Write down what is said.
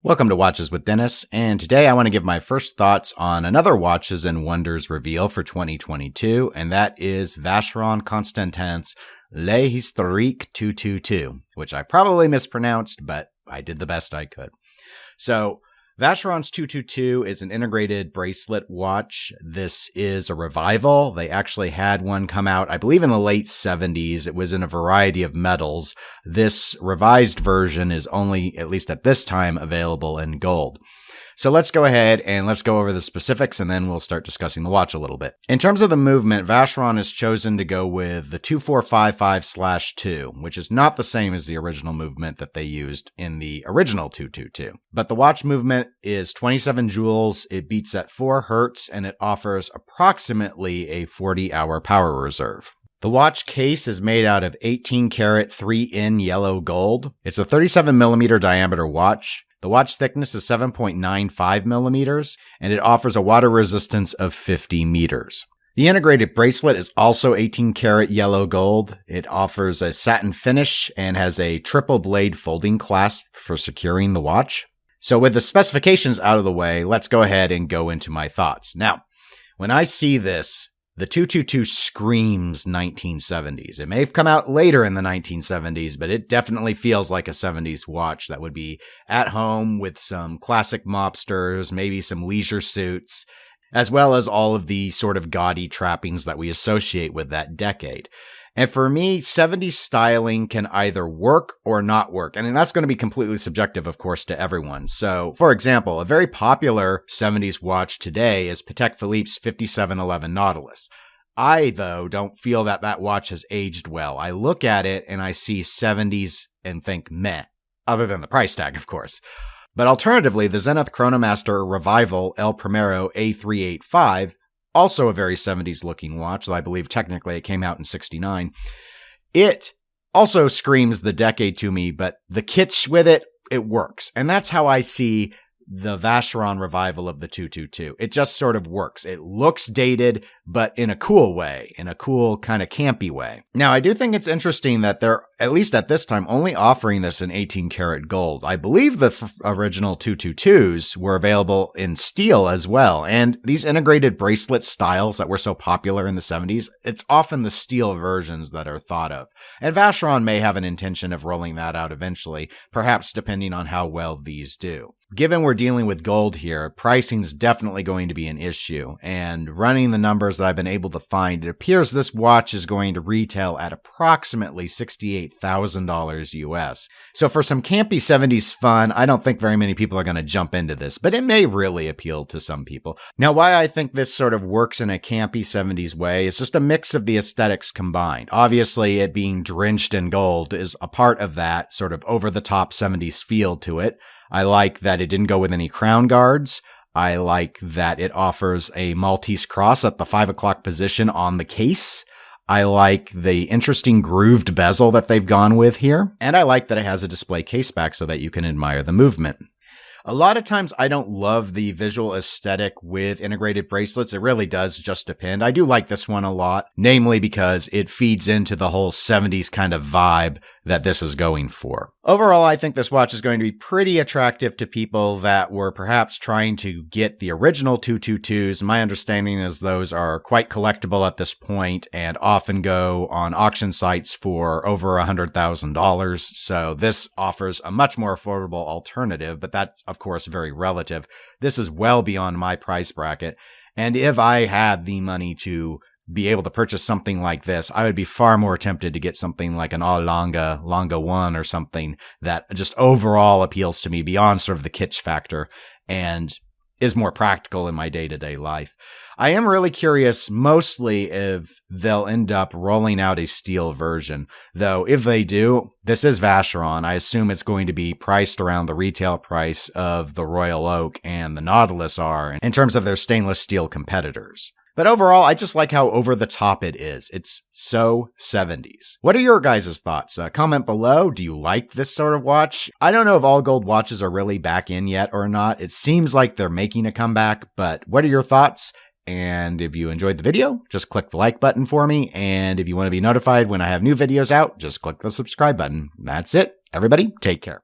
Welcome to Watches with Dennis, and today I want to give my first thoughts on another Watches and Wonders reveal for 2022, and that is Vacheron Constantin's Les Historiques 222, which I probably mispronounced, but I did the best I could. So, Vacheron's 222 is an integrated bracelet watch. This is a revival. They actually had one come out, I believe, in the late 70s. It was in a variety of metals. This revised version is only, at least at this time, available in gold. So let's go ahead and let's go over the specifics, and then we'll start discussing the watch a little bit. In terms of the movement, Vacheron has chosen to go with the 2455/2, which is not the same as the original movement that they used in the original 222. But the watch movement is 27 joules, it beats at 4 hertz, and it offers approximately a 40-hour power reserve. The watch case is made out of 18 karat 3N yellow gold. It's a 37 millimeter diameter watch. The watch thickness is 7.95 millimeters, and it offers a water resistance of 50 meters. The integrated bracelet is also 18 karat yellow gold. It offers a satin finish and has a triple blade folding clasp for securing the watch. So with the specifications out of the way, let's go ahead and go into my thoughts. Now, when I see this, the 222 screams 1970s. It may have come out later in the 1970s, but it definitely feels like a 70s watch that would be at home with some classic mobsters, maybe some leisure suits, as well as all of the sort of gaudy trappings that we associate with that decade. And for me, 70s styling can either work or not work. And that's going to be completely subjective, of course, to everyone. So, for example, a very popular 70s watch today is Patek Philippe's 5711 Nautilus. I, though, don't feel that that watch has aged well. I look at it and I see 70s and think meh, other than the price tag, of course. But alternatively, the Zenith Chronomaster Revival El Primero A385, also a very 70s looking watch, though I believe technically it came out in 69. It also screams the decade to me, but the kitsch with it, it works. And that's how I see the Vacheron revival of the 222. It just sort of works. It looks dated, but in a cool way, in a cool kind of campy way. Now, I do think it's interesting that they're, at least at this time, only offering this in 18 karat gold. I believe the original 222s were available in steel as well. And these integrated bracelet styles that were so popular in the 70s, it's often the steel versions that are thought of. And Vacheron may have an intention of rolling that out eventually, perhaps depending on how well these do. Given we're dealing with gold here, pricing's definitely going to be an issue. And running the numbers that I've been able to find, it appears this watch is going to retail at approximately $68,000 US. So for some campy 70s fun, I don't think very many people are going to jump into this, but it may really appeal to some people. Now, why I think this sort of works in a campy 70s way is just a mix of the aesthetics combined. Obviously, it being drenched in gold is a part of that sort of over-the-top 70s feel to it. I like that it didn't go with any crown guards. I like that it offers a Maltese cross at the 5 o'clock position on the case. I like the interesting grooved bezel that they've gone with here. And I like that it has a display case back so that you can admire the movement. A lot of times I don't love the visual aesthetic with integrated bracelets. It really does just depend. I do like this one a lot, namely because it feeds into the whole 70s kind of vibe that this is going for. Overall, I think this watch is going to be pretty attractive to people that were perhaps trying to get the original 222s. My understanding is those are quite collectible at this point and often go on auction sites for over $100,000. So this offers a much more affordable alternative, but that's, of course, very relative. This is well beyond my price bracket. And if I had the money to be able to purchase something like this, I would be far more tempted to get something like an Longa 1 or something that just overall appeals to me beyond sort of the kitsch factor and is more practical in my day-to-day life. I am really curious mostly if they'll end up rolling out a steel version, though if they do, this is Vacheron. I assume it's going to be priced around the retail price of the Royal Oak and the Nautilus are in terms of their stainless steel competitors. But overall, I just like how over the top it is. It's so 70s. What are your guys' thoughts? Comment below. Do you like this sort of watch? I don't know if all gold watches are really back in yet or not. It seems like they're making a comeback, but what are your thoughts? And if you enjoyed the video, just click the like button for me. And if you want to be notified when I have new videos out, just click the subscribe button. That's it. Everybody, take care.